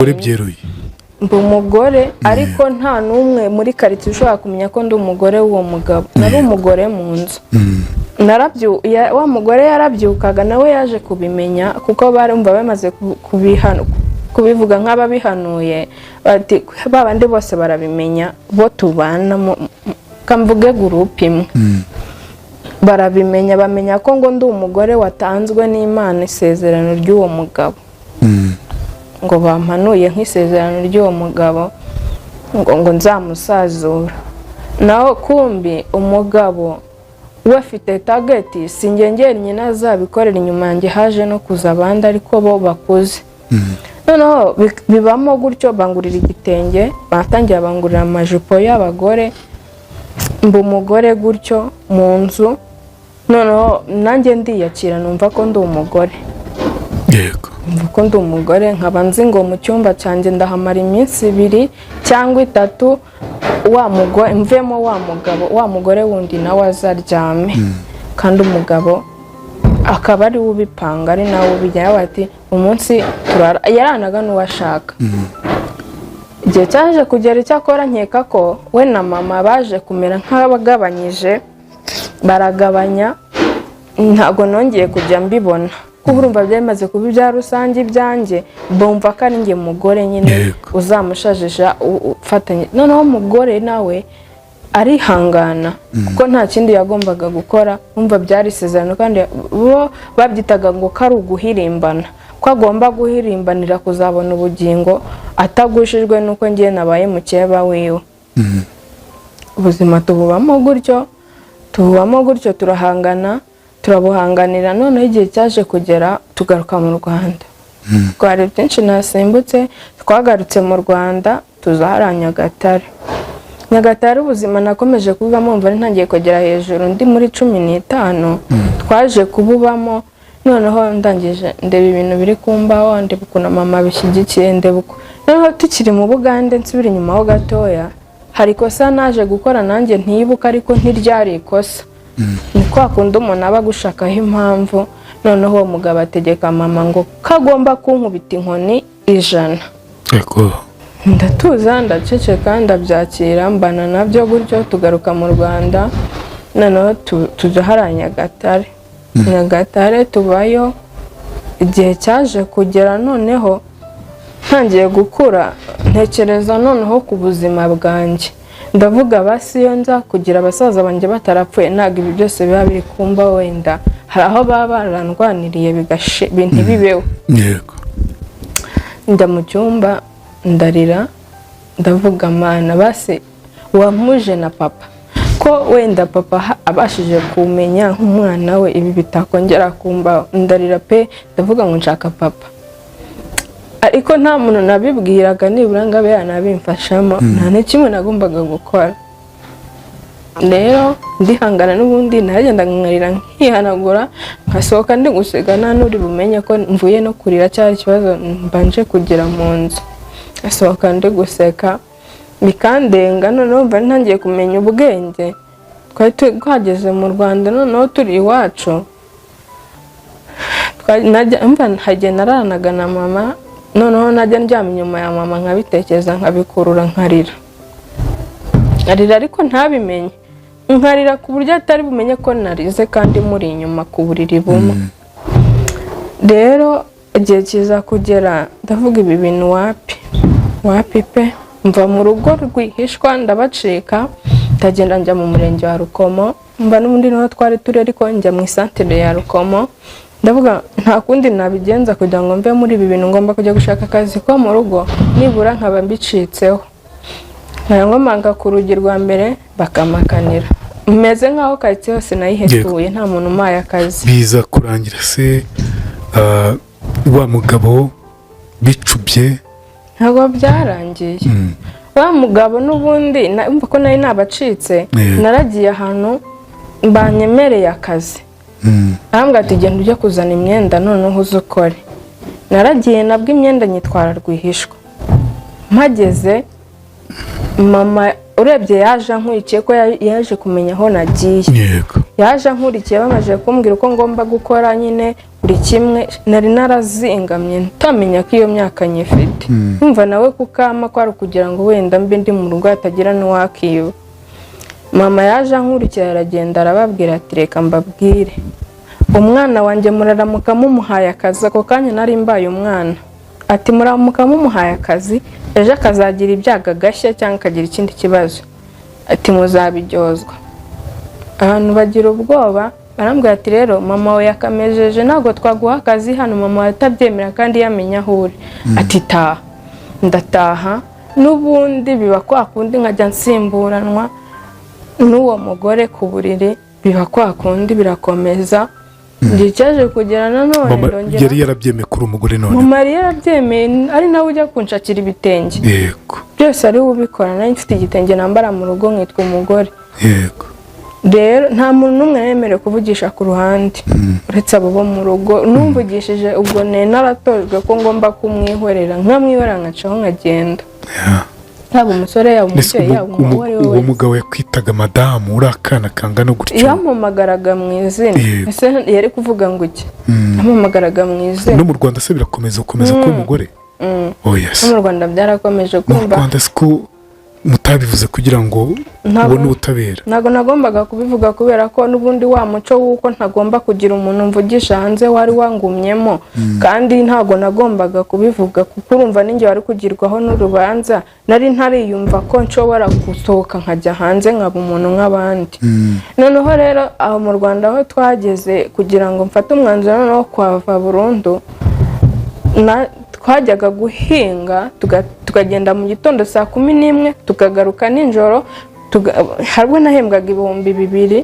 uri byeruye mba umugore ariko nta n'umwe muri karitsiye ushobora kumenya ko ndi umugore w'uwo mugabo. Nari umugore mu nzu. Wa mugore yarabyukaga nawe yaje kubimenya kuko barumva bamaze kubivuga nk'ababihanuye bati babandi bose barabimenya bo tubana kamvuge gurupe imwe. Barabimenya bamenya ko ngo ndi umugore watanzwe n'Imana isezerano ry'uwo mugabo. Ngo bampanuye nk'isezerano ry'uwo mugabo ngo nzamusazura. Naho kumbi umugabo we afite target singengera nyina azabikorera inyuma yanjye haje no kuza abandi ariko bo bakuze. Noneho bibamo gutyo bangurira igitenge batangiye bangurira amajipo y'abagore mba umugore gutyo mu nzu. Noneho nanjye ndiyakira numva ko ndi umugore. Yego. Ko ndi umugore nkaba nzi ngo mu cyumba cyanjye ndahamara iminsi 2 cyangwa 3 wa mugore mvemo wa mugore wundi nawe azaryame kandi umugabo akaba ari ubipanga ari nawe ubijya bati umunsi turara yaranaga n'uwashaka. Igihe cyaje kugera icyakora nkeka ko we na mama baje kumera nk'abagabanyije baragabanya ntago nongeye kujya mbibona kuko urumva byamaze kuba ibya rusange ibyanjye bumva ko ari nge mugore nyine uzamushajisha ufatanye. Noneho umugore nawe arihangana kuko nta kindi yagombaga gukora umva byari isezerano kandi bo babyitaga ngo kari uguhirimbana ko agomba guhirimbanira kuzabona ubugingo atagushijwe nuko ngiye nabaye mukeba wiwe. Ubuzima tububamo gutyo turahangana turabuhanganira. Noneho igihe cyaje kugera tugaruka mu Rwanda. Twari byinshi nasimbutse twagarutse mu Rwanda tuzaharanya Nyagatare ubuzima nakomeje kubamo mva ntangiye kugera hejuru ndi muri 15 twaje kububamo. Noneho ndangije ndeba ibintu biri kumbaho ndeba ukuntu mama bishyigikiye ndebuko. Noneho tukiri mu Bugande nsubira inyuma ho gatoya hari kosa naje gukora nanjye ntibuka ariko ntiryari ikosa. Ni kwa kundi umuntu aba gushakaho impamvu. Noneho uwo mugabo ategeka mama ngo kagomba kunkubita inkoni 100. Yego. Ndatuza ndaceceka ndabyakira mbana nabyo gutyo tugaruka mu Rwanda. Noneho tujya haranya Nyagatare tubayo. Igihe cyaje kugera noneho ntangiye gukura ntekereza noneho ku buzima bwanjye ndavuga basi yo nza kugira abasaza banjye batarapfuye ntago ibi byose biba biri kumba wenda hari aho baba barandwaniriye bintu bibeho. Yego. Nda mu cyumba ndarira ndavuga mana basi wamuje na papa ko wenda papa abashije kumenya nk'umwana we ibi bitakongera kumba. Ndarira pe ndavuga ngo nshaka papa ariko nta muntu nabibwiraga nibura ngo abe yanabimfashamo nta n'ikimwe nagombaga gukora. Rero ndihangana n'ubundi naragenda nkarira nkihanagura nkasohoka ndi guseka nta n'uri bumenye ko mvuye no kurira cyari ikibazo mbanje kugira mu nzu. Asohoka ndi guseka bikandenga. Noneho mva ntangiye kumenya ubwenge twari twageze mu Rwanda. Noneho turi iwacu hagenda naranaga na mama. Noneho najya ndyama inyuma ya mama nkabitekereza nkabikurura nkarira ariko ntabimenye nkarira ku buryo atari bumenye ko narize kandi muri inyuma ku buriri bumwe. Rero igihe kiza kugera ndavuga ibi bintu wapi pe mva mu rugo rwihishwa ndabacika ndagenda njya mu murenge wa Rukomo mba n'ubundi naho twari turi ariko njya mu isantere ya Rukomo. Ndavuga nta kundi nabigenza kugira ngo mve muri ibi bintu ngomba kujya gushaka akazi ko mu rugo nibura nkaba mbicitseho. Nkayangomanga ku rugi rwa mbere bakamakanira meze nkaho karitsiye yose nayihetuye nta muntu umpaye akazi. Biza kurangira se wa mugabo bicubye? Ntabwo byarangiye. Wa mugabo n'ubundi umva ko nari nabacitse naragiye ahantu banyemereye akazi. Arambwira ati genda ujye kuzana imyenda noneho uzukore. Naragiye nabwo imyenda nyitwara rwihishwa. Mpageze mama urebye yaje nkurikiye ko yaje kumenya aho nagiye. Yego. Yaje nkurikiye bamaze kumbwira uko ngomba gukora nyine buri kimwe nari narazingamye ntamenya ko iyo myaka nyifite numva nawe kukama kwari kugira ngo wenda mbe ndi mu rugo hatagira n'uwakiba. Mama yaje ankurikira aragenda arababwira ati reka mbabwire umwana wanjye muraramuka mumuhaye akazi, ako kanya nari mbaye umwana, ati muramuka mumuhaye akazi ejo akazagira ibyago agashya cyangwa akagira ikindi kibazo, ati muzabiryozwa. Abantu bagira ubwoba barambwira ati rero mama we yakamejeje ntabwo twaguha akazi hano, mama we atabyemera kandi yamenya aho uri. Ati taha. Ndataha n'ubundi biba kwa kundi nkajya nsimburanwa n'uwo mugore ku buriri, biba kwa kundi birakomeza. Ndicaje kugera nanone ndongera yari yarabyemeye kuri umugore none. Mama yari yarabyemeye ari nawe ujya kunshakira ibitenge. Yego. Byose ari ubikora, nari mfite igitenge nambara mu rugo nkitwa umugore. Yego. Rero nta muntu n'umwe yemerewe kuvugisha ku ruhande uretse abo bo mu rugo. Numvugishije ubwo naratojwe ko ngomba kumwihorera, nkamwihorera nkacaho nkagenda. Yaba umusore yaba umubyeyi yaba umugore we. Uwo mugabo yakwitaga madamu uri akana kangana gutyo. Yampamagaraga mu izina. Ese yari kuvuga ngo iki? Yampamagaraga mu izina. No mu Rwanda se birakomeza gukomeza ko umugore? Oh yes. No mu Rwanda byarakomeje kumva. Mu Rwanda siko mutabivuze kugira ngo ubone ubutabera. Ntago nagombaga kubivuga kubera ko n'ubundi wa muco wuko ntagomba kugira umuntu mvugisha hanze wari wangumyemo, kandi ntago nagombaga kubivuga kuko urumva ninjye wari kugirwaho n'urubanza, nari ntariyumva ko nshobora gusohoka nkajya hanze nkaba umuntu nk'abandi. Noneho rero aho mu Rwanda aho twageze kugira ngo mfate umwanzuro no kwava burundu, twajyaga guhinga tukagenda mu gitondo saa 11 tukagaruka nijoro, harwe nahembwaga 2,000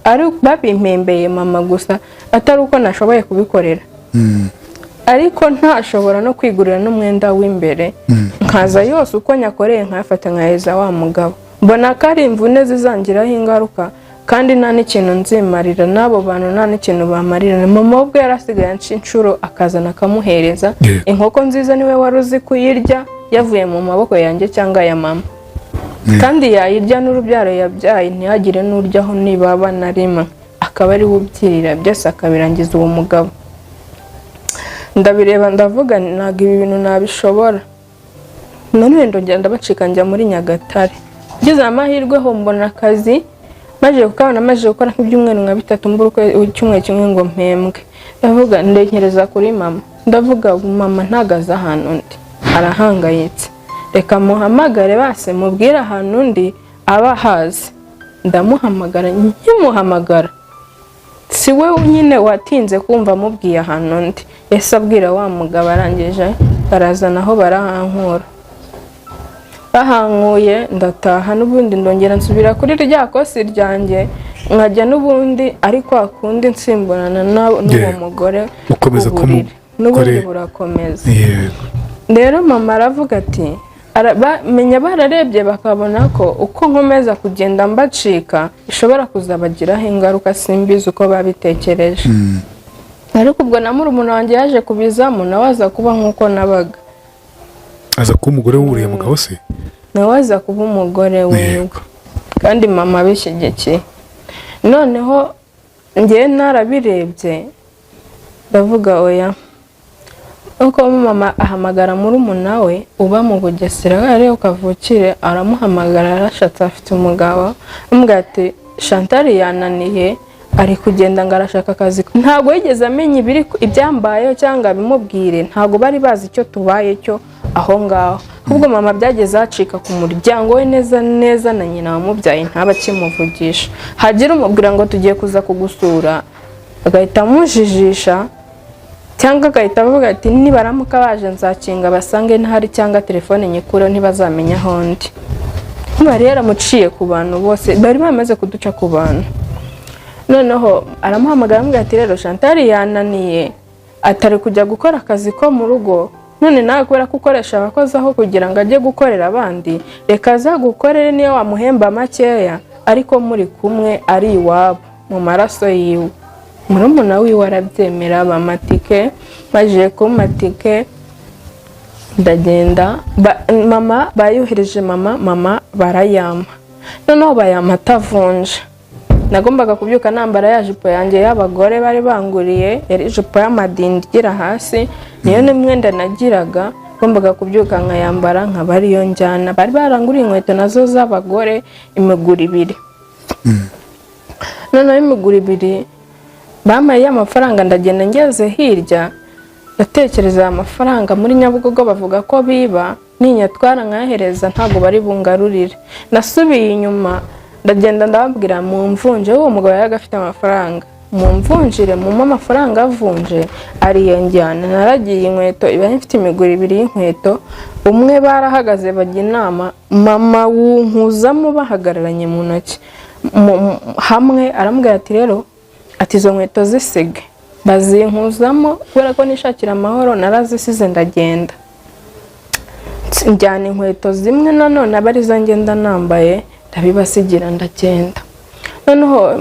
ari babimpembeye mama gusa, atari uko nashoboye kubikorera. Ariko ntashobora no kwigurira n'umwenda w'imbere, nkaza yose uko nyakoreye nkafata nkaheza wa mugabo, mbona ko ari imvune zizangiraho ingaruka kandi nta n'ikintu nzimarira n'abo bantu, nta n'ikintu bamarira. Mama ubwo yarasigaye inshuro akazana akamuhereza inkoko nziza, niwe wari uzi kuyirya yavuye mu maboko yanjye cyangwa ya mama, kandi yayirya n'urubyaro yabyaye ntihagire n'uryaho nibaba na rimwe, akaba ari ubyirira byose akabirangiza uwo mugabo. Ndabireba ndavuga ntago ibi bintu nabishobora. None ndongera ndabacika njya muri Nyagatare, ngeze amahirwe ho mbona akazi, maje gukora nk'ibyumweru nka 3 mbura icyumweru kimwe ngo mpembwe. Ndavuga ndenkereza kuri mama, ndavuga mama ntagaza ahantu ndi, arahangayitse, reka muhamagare base mubwire ahantu ndi aba hazi. Ndamuhamagara, nkimuhamagara si we nyine watinze kumva mubwiye ahantu ndi, ese abwira wa mugabo arangije barazana aho barahankura. Bahankuye ndataha, n'ubundi ndongera nsubira kuri rya kosi ryanjye nkajya n'ubundi ariko akundi nsimburana n'uwo mugore ukomeza n'ubundi burakomeza. Rero mama aravuga ati menya bararebye bakabona ko uko nkomeza kugenda mbacika ishobora kuzabagiraho ingaruka simbizi uko babitekereje. Ariko ubwo na murumuna wanjye yaje kubizamo, nawe aza kuba nk'uko nabaga. Aza kuba umugore w'uriya mugabo se? Nawe aza kuba umugore we, kandi mama bishyigikiye. Noneho njye narabirebye ndavuga oya, uko mama ahamagara murumuna we uba mu Bugesera rero kavukire, aramuhamagara arashatse afite umugabo, ambwira ati Chantal yananiye ari kugenda ngo arashaka akazi. Ntago yigeze amenya ibyambayeho cyangwa bimubwire, ntago bari bazi icyo tubaye cyo aho ngaho. Ubwo mama byageze acika ku muryango we neza na nyina wamubyaye ntaba kimuvugisha. Hagira umubwira ngo tugiye kuza kugusura, agahita amujijisha cyangwa agahita avuga ati nibaramuka baje nzakinga basange ntahari cyangwa telefone nyikure ntibazamenya aho ndi. Bari yaramuciye ku bantu bose, bari bamaze kuduca ku bantu. Noneho aramuhamagara ambwira ati rero Chantal yananiye, atari kujya gukora akazi ko mu rugo, none nawe kubera ko ukoresha abakozi aho kugira ngo ajye gukorera abandi, reka azagukorere niyo wamuhemba makeya ariko muri kumwe ari iwabo mu maraso yiwe. Murumuna wiwe arabyemera, bamatike, baje ku matike ndagenda. Mama bayohereje mama barayama, noneho bayama atavunje. nagombaga kubyuka nambara ya jipo yanjye y'abagore bari banguriye, yari ijipo y'amadindi igera hasi, niyo n'imwenda nagiraga, ngombaga kubyuka nkayambara nkaba ariyo njyana. Bari baranguriye inkweto nazo z'abagore imiguru 2. Noneho imiguru 2 bamaye amafaranga, ndagenda ngeze hirya ndatekereza amafaranga muri Nyabugogo bavuga ko biba, ninyatwara nkahereza ntago bari bungarurire. Nasubiye inyuma ndagenda ndababwira mu mvunje, uwo mugabo yari afite amafaranga, mu mvunjire mu amafaranga avunje ariyo njyana. Naragiye inkweto iba ifite imiguru 2 y'inkweto, umwe barahagaze bajya inama, mama wunkuzamo bahagararanye mu ntoki hamwe, arambwira ati rero ati izo nkweto zisige, bazinkuzamo kubera ko nishakira amahoro. Narazisize ndagenda njyana inkweto zimwe, nanone abarizo ngenda nambaye ndabibasigira ndagenda. Noneho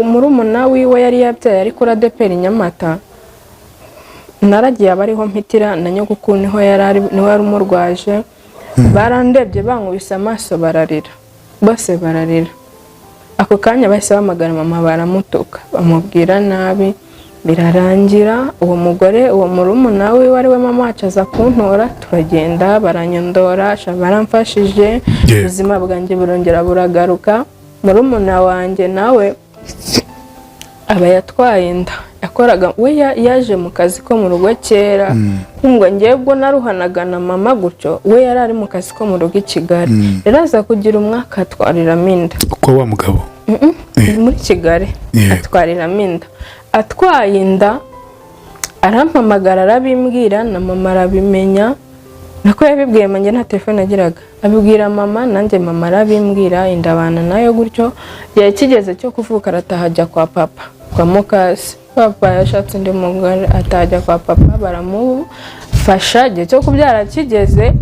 murumuna wiwe yari yabyaye ari kuri ADPR Nyamata, naragiye abariho mpitira na nyogokuru niho yari umurwaje. Barandebye bankubise amaso bararira, bose bararira. Ako kanya bahise bamagana mama baramutuka bamubwira nabi, birarangira. Uwo mugore uwo murumuna wiwe ari we mama acaza kuntora, turagenda baranyondora, baramfashije, ubuzima bwanjye burongera buragaruka. Murumuna wanjye nawe aba yatwaye inda, yakoraga we yaje mu kazi ko mu rugo kera, ngo ngiye bwo naruhanaga na mama gutyo, we yari ari mu kazi ko mu rugo i Kigali. Rero aza kugira umwaka atwariramo inda. Uko wa mugabo muri Kigali atwariramo inda. Atwaye inda arampamagara arabimbwira, na mama arabimenya. Nako yabibwiye manjye nta telefone agiraga, abibwira mama, nanjye mama arabimbwira, indabana nayo gutyo. Gihe kigeze cyo kuvuka arataha ajya kwa papa, kwa mukasi. Papa yashatse undi mugore, atajya kwa papa baramufasha. Gihe cyo kubyara kigeze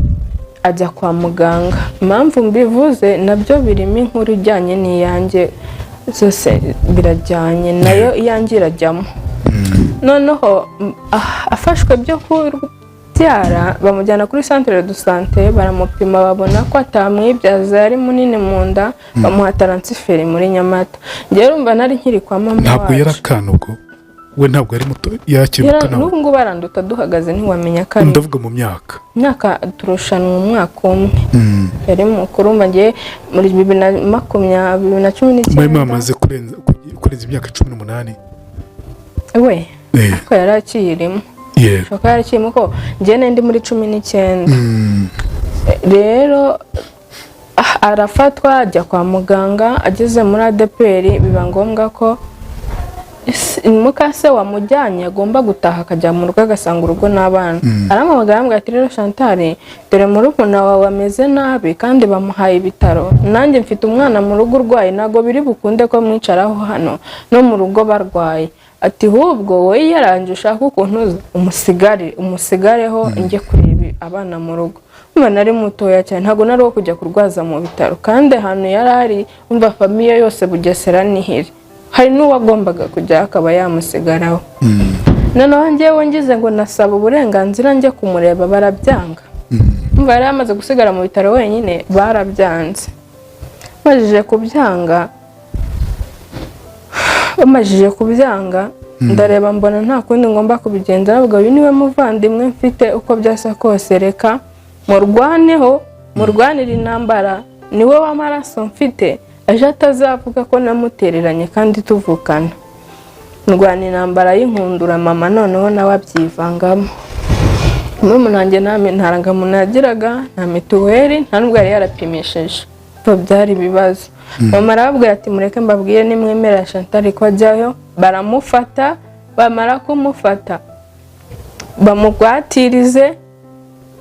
ajya kwa muganga. Impamvu mbivuze nabyo birimo inkuru ijyanye n'iyanjye, zose birajyanye nayo, iyanjye irajyamo. Noneho afashwe byo kubyara bamujyana kuri centre de santé, baramupima babona ko atamwibyaza, yari munini mu nda, bamuha transfert muri Nyamata. Ngiye urumva nari nkiri kwa mama wacu. Ntabwo yarakana ubwo we, ntabwo ari muto yakiruka nawe. N'ubu ngo baranduta duhagaze ntiwamenya ko ari. Ndavuga mu myaka turushanwa umwaka umwe. Yari mukuru ngiye muri 2019. Mwe mamaze kurenza imyaka 18. We ko yarakiyirimo. Yego yarakiyimo ko ngiye ndi muri 19. Rero arafatwa ajya kwa muganga, ageze muri ADPR biba ngombwa ko mukase wamujyanye agomba gutaha akajya mu rugo agasanga urugo n'abana. Aramubwira ambwira ati rero Chantal, dore murumuna wawe ameze nabi kandi bamuhaye ibitaro, nanjye mfite umwana mu rugo urwaye, nago biri bukunde ko mwicaraho hano no mu rugo barwaye. Ati hubwo wowe yaranje ushaka ukuntu umusigareho njye kureba abana mu rugo. Umva nari mutoya cyane, ntago nari wo kujya kurwaza mu bitaro, kandi hano yarari umva famiye yose Bugesera nihiri, hari n'uwagombaga kujya akaba yamusigaraho. Noneho njyewe ngize ngo nasaba uburenganzira njye kumureba, barabyanga. Umva yari amaze gusigara mu bitaro wenyine, barabyanze. Bamajije kubyanga ndareba mbona nta kundi ngomba kubigenza, nabwo uyu niwe muvandimwe mfite uko byasa kose, reka murwanira intambara, niwe w'amaraso mfite, aje atazavuga ko namutereranye kandi tuvukana. Ndwana intambara y'inkundura mama, noneho nawe abyivangamo. Murumuna wanjye ntarangamuntu yagiraga, nta mituweli, nta nubwo yari yarapimishije. Byari ibibazo. Mama arababwira ati mureke mbabwire nimwemera Chantal ko ajyayo. Baramufata, bamara kumufata bamugwatirize,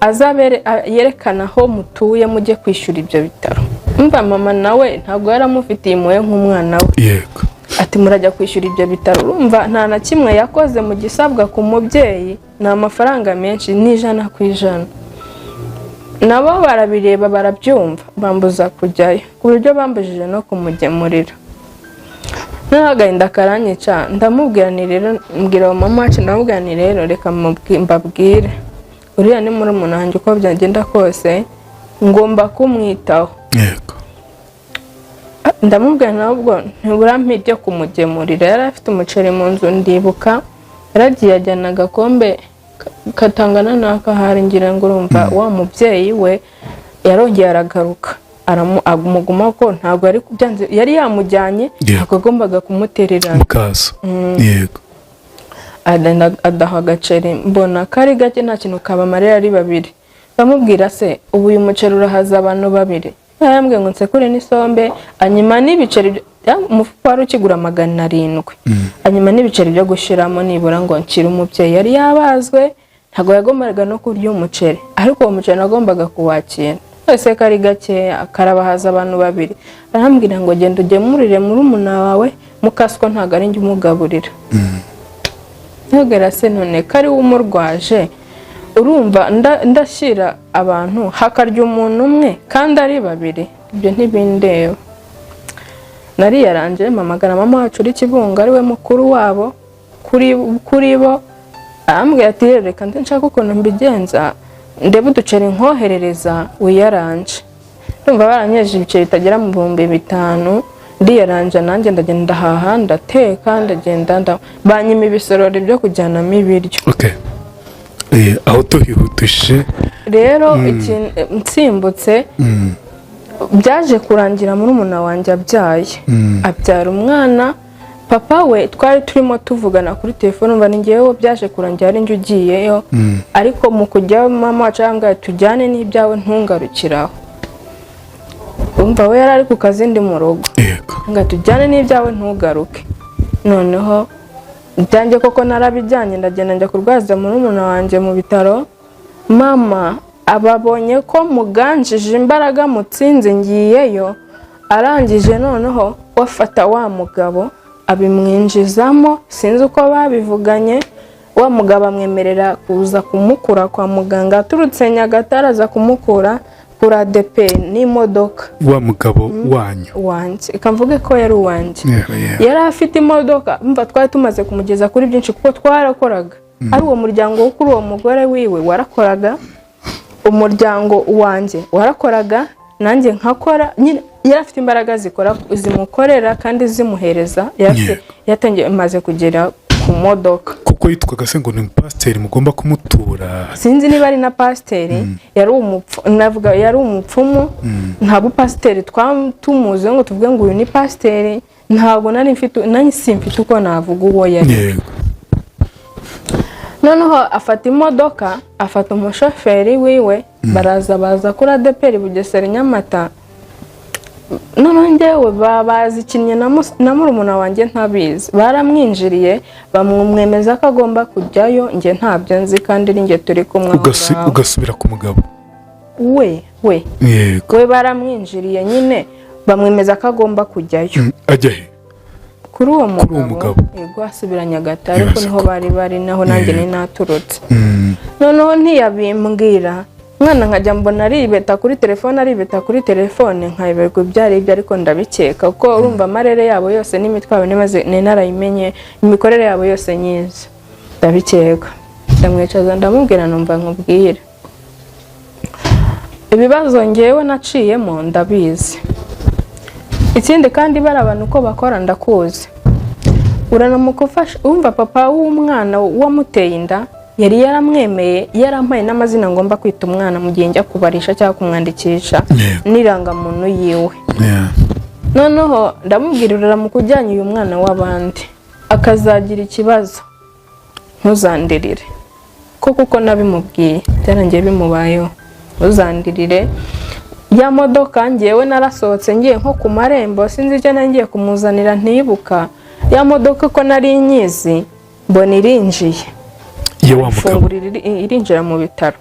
azabere yerekana aho mutuye mujye kwishyura ibyo bitaro. Umva mama nawe ntabwo yaramufitiye impuhwe nk'umwana we. Yego. Ati murajya kwishyura ibyo bitaro. Urumva nta na kimwe yakoze mu gisabwa ku mubyeyi, ni amafaranga menshi, ni 100%. Nabo barabireba barabyumva, bambuza kujyayo, ku buryo bambujije no kumugemurira. N'agahinda karanyica, ndamubwira ni rero, mbwira mama wacu, ndamubwira ni rero reka mbabwire, uriya ni murumuna wanjye uko byagenda kose ngomba kumwitaho. Yego. ndamubwira nabwo ntiburampa ibyo kumugemurira. Yari afite umuceri mu nzu ndibuka yaragiye ajyana agakombe katangana n'akahari, ngira ngo urumva wa mubyeyi we yarongeye aragaruka amuguma ko ntabwo ari kubyanze, yari yamujyanye akagombaga kumuterera mukaso. Yego. Adaha agaceri mbona kari gake nta kintu kabamarira ari babiri. Bamubwira se ubu uyu muceri urahaza abantu babiri. Yambwiye ngo nsekure n'isombe anyuma n'ibiceri umufuka wari ukigura 700. Anyuma n'ibiceri byo gushiramo nibura ngo ncire umubyeyi yari yabazwe, ntago yagombaga no kurya umuceri, ariko uwo muceri nagombaga kuwakira. Ese kari gake akarabahaza abantu babiri. Arambwira ngo genda ugemurire muri umuna wawe mukaswa ntago ari njye umugaburira. Ntugera se none kari umurwaje urumva ndashira abantu hakarya umuntu umwe kandi ari babiri, ibyo ntibindeba. Nari yaranje mamagana mama wacu uri Kibungo ari we mukuru wabo kuri bo. Arambwira ati reka nshaka ukuntu mbigenza ndebe uduceri nkoherereza wiyaranje. Ndumva baranyeje ibiceri bitagera mu 5,000. Ndiyaranje nanjye ndagenda haha ndateka ndagenda banyima ibisorori byo kujyanamo ibiryo. Okay. Aho tuhihutishe rero nsimbutse byaje kurangira muri umuna wanjye abyaye. Abyara umwana, papa we twari turimo tuvugana kuri telefone, umva ni ngewe byaje kurangira ari njye ugiyeyo, ariko mu kujya mama wacu arambwira tujyane n'ibyawe ntungarukiraho. Umva we yari ari ku kazi ndi mu rugo, ngo tujyane n'ibyawe ntugaruke. Noneho byanjye koko narabijyanye ndagenda njya kurwaza muri umuna wanjye mu bitaro. Mama ababonye ko muganjije imbaraga mutsinze ngiyeyo, arangije noneho wafata wa mugabo abimwinjizamo, sinzi uko babivuganye. Wa mugabo amwemerera kuza kumukura kwa muganga, aturutse Nyagatare aza kumukura kuri ADP n'imodoka. Wa mugabo wanjye ikamvuge ko yari uwanjye. Yari afite imodoka, mva twari tumaze kumugeza kuri byinshi kuko twarakoraga. Ari uwo muryango wo kuri uwo mugore wiwe warakoraga, umuryango wanjye warakoraga, nanjye nkakora. Yari afite imbaraga zimukorera kandi zimuhereza. Yatangiye maze kugera ku modoka. Kuko yitwaga se ngo ni pasiteri mugomba kumutura. Sinzi niba ari na pasiteri, yari umupfumu. Ntabwo pasiteri tumuze ngo tuvuge ngo uyu ni pasiteri. Ntabwo nari simfite uko navuga uwo yari. Noneho afata imodoka, afata umushoferi wiwe, baza kuri ADP Bugesera Nyamata. Noneho njyewe bazikinnye na murumuna wanjye ntabizi, baramwinjiriye bamwemeza ko agomba kujyayo, njye ntabyo nzi kandi ari njye turi kumwe. Ugasubira ku mugabo we baramwinjiriye nyine bamwemeza ko agomba kujyayo. Ajya he? Kuri uwo mugabo. Yego asubira Nyagatare, ariko niho bari naho nanjye ni naturutse. Noneho ntiyabimbwira, mwana nkajya mbona aribeta kuri telefone nkayoberwa ibyari ibyo, ariko ndabikeka kuko urumva amarere yabo yose n'imitwaro ni narayimenye, imikorere yabo yose nyizi. Ndabikeka, ndamwicaza ndamubwira numva nkubwire ibibazo ngewe naciyemo ndabizi. Ikindi kandi bari abantu uko bakora ndakuzi. Uranamukufasha. Umva papa w'umwana wamuteye inda yari yaramwemeye, yarampaye n'amazina ngomba kwita umwana mu gihe njya kubarisha cyangwa kumwandikisha n'irangamuntu yiwe. Noneho ndamubwira uraramukujyanye uyu mwana w'abandi akazagira ikibazo ntuzandirire, kuko nabimubwiye byarangiye bimubayeho. Uzandirire ya modoka ngewe narasohotse ngiye nko ku marembo, sinzi icyo nangiye kumuzanira ntibuka. Ya modoka ko nari nyizi mbona irinjiye, irinjira mu bitaro.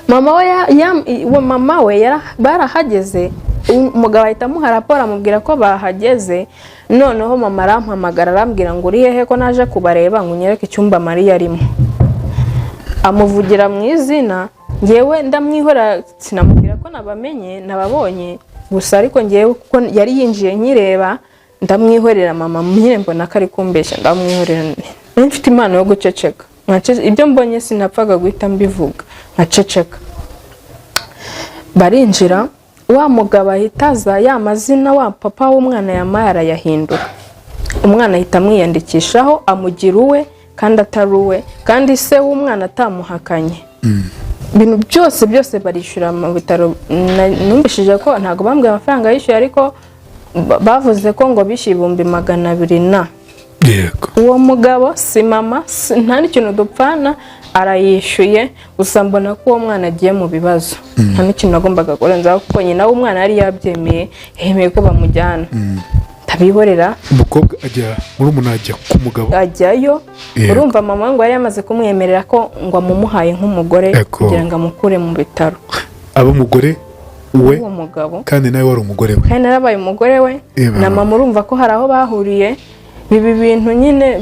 Mama we barahageze, umugabo ahita amuha raporo amubwira ko bahageze. Noneho mama arampamagara arambwira ngo uri hehe ko naje kubareba ngo unyereke icyumba Mariya arimo. Amuvugira mu izina, ngewe ndamwihora sinamubwira ko nabamenye nababonye gusa, ariko ngewe kuko yari yinjiye nkireba ndamwihorera. Mama nyine mbona ko ari kumbeshya, ndamwihorera. Mfite impano yo guceceka, ibyo mbonye sinapfaga guhita mbivuga, nkaceceka. Barinjira, wa mugabo ahita aza, ya mazina wa papa w'umwana yamaye arayahindura, umwana ahita amwiyandikishaho amugira uwe kandi atari uwe, kandi se w'umwana atamuhakanye. Ibintu byose barishyura mu bitaro. Numvishije ko ntabwo bambwiye amafaranga yishyuye, ariko bavuze ko ngo bishyuye 200 na. Yego. Uwo mugabo si mama, nta n'ikintu dupfana, arayishyuye. Gusa mbona ko uwo mwana agiye mu bibazo, nta n'ikintu agombaga kurenzaho, kuko nyina w'umwana yari yabyemeye, yemeye ko bamujyana. Tabihorera. Umukobwa ajya muri umunajya ku mugabo, ajyayo. Urumva mama ngo yari yamaze kumwemerera ko ngo amumuhaye nk'umugore kugira ngo amukure mu bitaro. aba umugore we uwo mugabo, kandi nawe wari umugore we, kandi narabaye umugore we na mama. Urumva ko hari aho bahuriye. Ibi bintu nyine